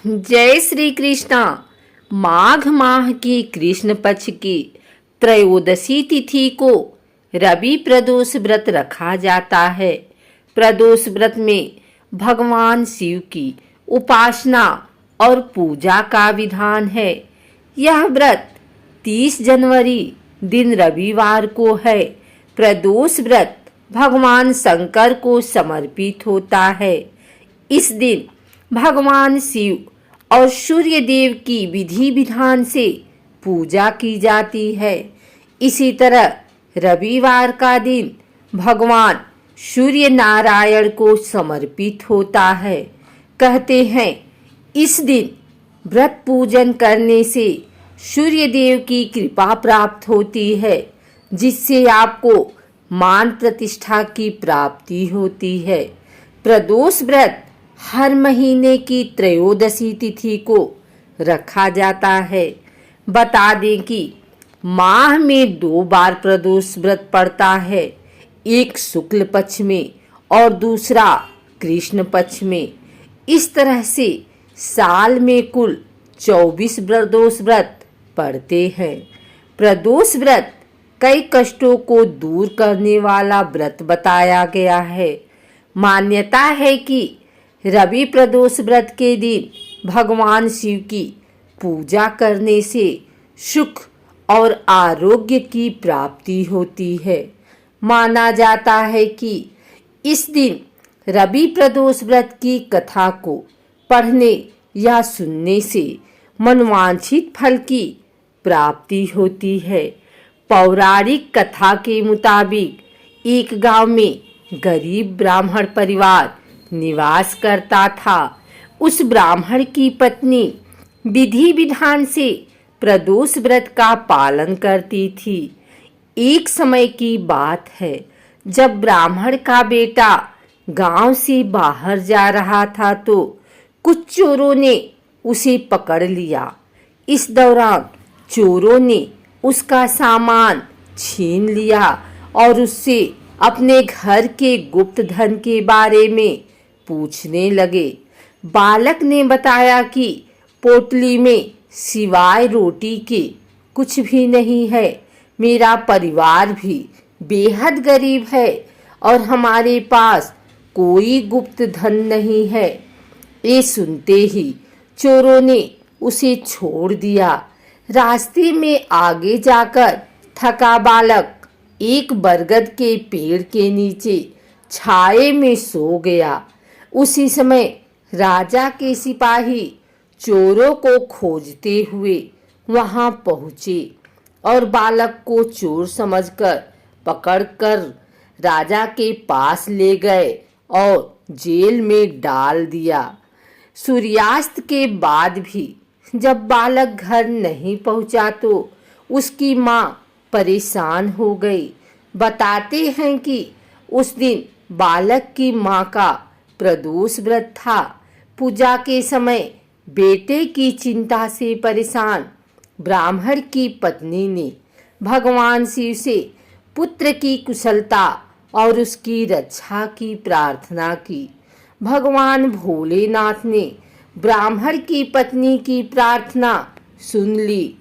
जय श्री कृष्णा। माघ माह की कृष्ण पक्ष की त्रयोदशी तिथि को रवि प्रदोष व्रत रखा जाता है। प्रदोष व्रत में भगवान शिव की उपासना और पूजा का विधान है। यह व्रत 30 जनवरी दिन रविवार को है। प्रदोष व्रत भगवान शंकर को समर्पित होता है। इस दिन भगवान शिव और सूर्य देव की विधि विधान से पूजा की जाती है। इसी तरह रविवार का दिन भगवान सूर्य नारायण को समर्पित होता है। कहते हैं इस दिन व्रत पूजन करने से सूर्य देव की कृपा प्राप्त होती है, जिससे आपको मान प्रतिष्ठा की प्राप्ति होती है। प्रदोष व्रत हर महीने की त्रयोदशी तिथि को रखा जाता है। बता दें कि माह में 2 बार प्रदोष व्रत पड़ता है, एक शुक्ल पक्ष में और दूसरा कृष्ण पक्ष में। इस तरह से साल में कुल 24 प्रदोष व्रत पड़ते हैं। प्रदोष व्रत कई कष्टों को दूर करने वाला व्रत बताया गया है। मान्यता है कि रवि प्रदोष व्रत के दिन भगवान शिव की पूजा करने से सुख और आरोग्य की प्राप्ति होती है। माना जाता है कि इस दिन रवि प्रदोष व्रत की कथा को पढ़ने या सुनने से मनवांछित फल की प्राप्ति होती है। पौराणिक कथा के मुताबिक एक गांव में गरीब ब्राह्मण परिवार निवास करता था। उस ब्राह्मण की पत्नी विधि विधान से प्रदोष व्रत का पालन करती थी। एक समय की बात है, जब ब्राह्मण का बेटा गांव से बाहर जा रहा था तो कुछ चोरों ने उसे पकड़ लिया। इस दौरान चोरों ने उसका सामान छीन लिया और उससे अपने घर के गुप्त धन के बारे में पूछने लगे। बालक ने बताया कि पोटली में सिवाय रोटी के कुछ भी नहीं है। मेरा परिवार भी बेहद गरीब है और हमारे पास कोई गुप्त धन नहीं है। ये सुनते ही चोरों ने उसे छोड़ दिया। रास्ते में आगे जाकर थका बालक एक बरगद के पेड़ के नीचे छाए में सो गया। उसी समय राजा के सिपाही चोरों को खोजते हुए वहां पहुंचे और बालक को चोर समझकर पकड़कर राजा के पास ले गए और जेल में डाल दिया। सूर्यास्त के बाद भी जब बालक घर नहीं पहुंचा तो उसकी मां परेशान हो गई। बताते हैं कि उस दिन बालक की मां का प्रदोष व्रत था। पूजा के समय बेटे की चिंता से परेशान ब्राह्मण की पत्नी ने भगवान शिव से पुत्र की कुशलता और उसकी रक्षा की प्रार्थना की। भगवान भोलेनाथ ने ब्राह्मण की पत्नी की प्रार्थना सुन ली।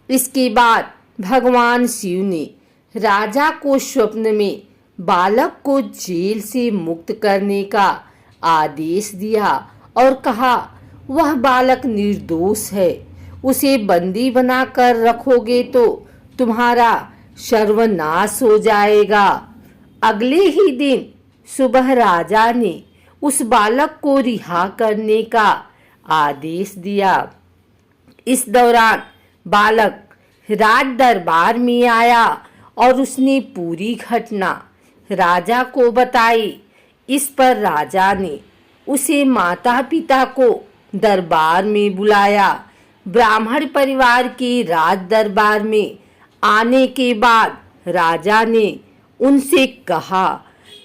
इसके बाद भगवान शिव ने राजा को स्वप्न में बालक को जेल से मुक्त करने का आदेश दिया और कहा, वह बालक निर्दोष है, उसे बंदी बनाकर रखोगे तो तुम्हारा सर्वनाश हो जाएगा। अगले ही दिन सुबह राजा ने उस बालक को रिहा करने का आदेश दिया। इस दौरान बालक राज दरबार में आया और उसने पूरी घटना राजा को बताई। इस पर राजा ने उसे माता पिता को दरबार में बुलाया। ब्राह्मण परिवार के राज दरबार में आने के बाद राजा ने उनसे कहा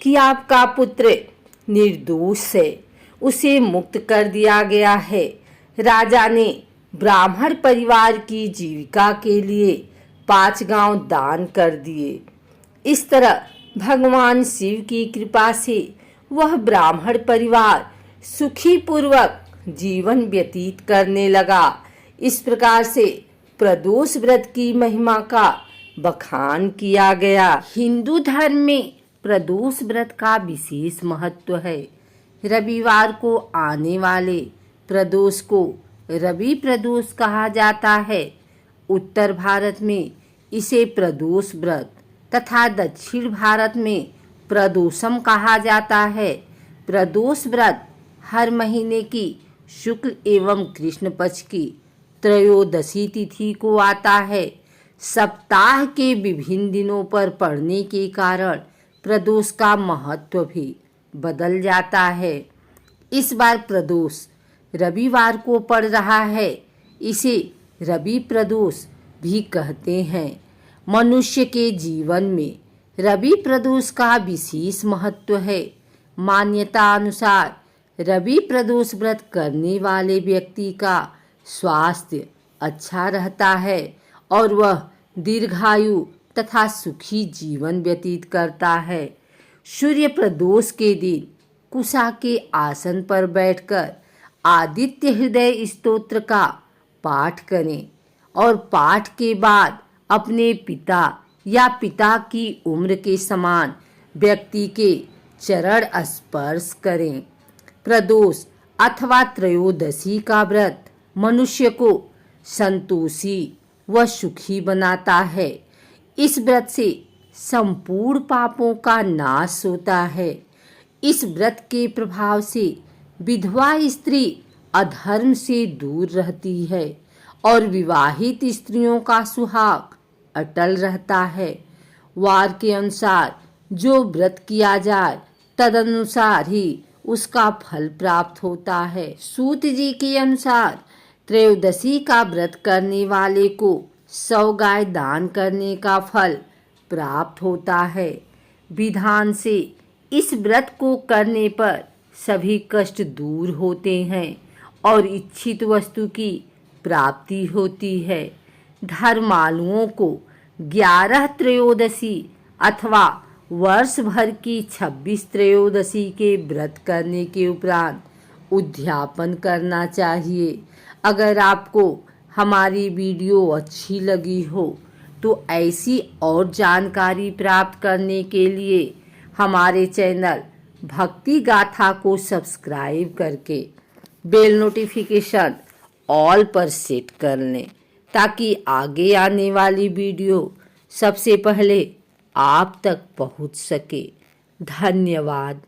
कि आपका पुत्र निर्दोष है, उसे मुक्त कर दिया गया है। राजा ने ब्राह्मण परिवार की जीविका के लिए 5 गांव दान कर दिए। इस तरह भगवान शिव की कृपा से वह ब्राह्मण परिवार सुखी पूर्वक जीवन व्यतीत करने लगा। इस प्रकार से प्रदोष व्रत की महिमा का बखान किया गया। हिंदू धर्म में प्रदोष व्रत का विशेष महत्व है। रविवार को आने वाले प्रदोष को रवि प्रदोष कहा जाता है। उत्तर भारत में इसे प्रदोष व्रत तथा दक्षिण भारत में प्रदोषम कहा जाता है। प्रदोष व्रत हर महीने की शुक्ल एवं कृष्ण पक्ष की त्रयोदशी तिथि को आता है। सप्ताह के विभिन्न दिनों पर पड़ने के कारण प्रदोष का महत्व भी बदल जाता है। इस बार प्रदोष रविवार को पड़ रहा है, इसे रवि प्रदोष भी कहते हैं। मनुष्य के जीवन में रवि प्रदोष का विशेष महत्व है। मान्यता अनुसार रवि प्रदोष व्रत करने वाले व्यक्ति का स्वास्थ्य अच्छा रहता है और वह दीर्घायु तथा सुखी जीवन व्यतीत करता है। सूर्य प्रदोष के दिन कुशा के आसन पर बैठकर आदित्य हृदय स्तोत्र का पाठ करें और पाठ के बाद अपने पिता या पिता की उम्र के समान व्यक्ति के चरण स्पर्श करें। प्रदोष अथवा त्रयोदशी का व्रत मनुष्य को संतोषी व सुखी बनाता है। इस व्रत से संपूर्ण पापों का नाश होता है। इस व्रत के प्रभाव से विधवा स्त्री अधर्म से दूर रहती है और विवाहित स्त्रियों का सुहाग अटल रहता है। वार के अनुसार जो व्रत किया जाए तदनुसार ही उसका फल प्राप्त होता है। सूत जी के अनुसार त्रयोदशी का व्रत करने वाले को 100 गाय दान करने का फल प्राप्त होता है। विधान से इस व्रत को करने पर सभी कष्ट दूर होते हैं और इच्छित वस्तु की प्राप्ति होती है। धर्मालुओं को 11 त्रयोदशी अथवा वर्ष भर की 26 त्रयोदशी के व्रत करने के उपरांत उद्यापन करना चाहिए। अगर आपको हमारी वीडियो अच्छी लगी हो तो ऐसी और जानकारी प्राप्त करने के लिए हमारे चैनल भक्ति गाथा को सब्सक्राइब करके बेल नोटिफिकेशन ऑल पर सेट कर लें ताकि आगे आने वाली वीडियो सबसे पहले आप तक पहुंच सके। धन्यवाद।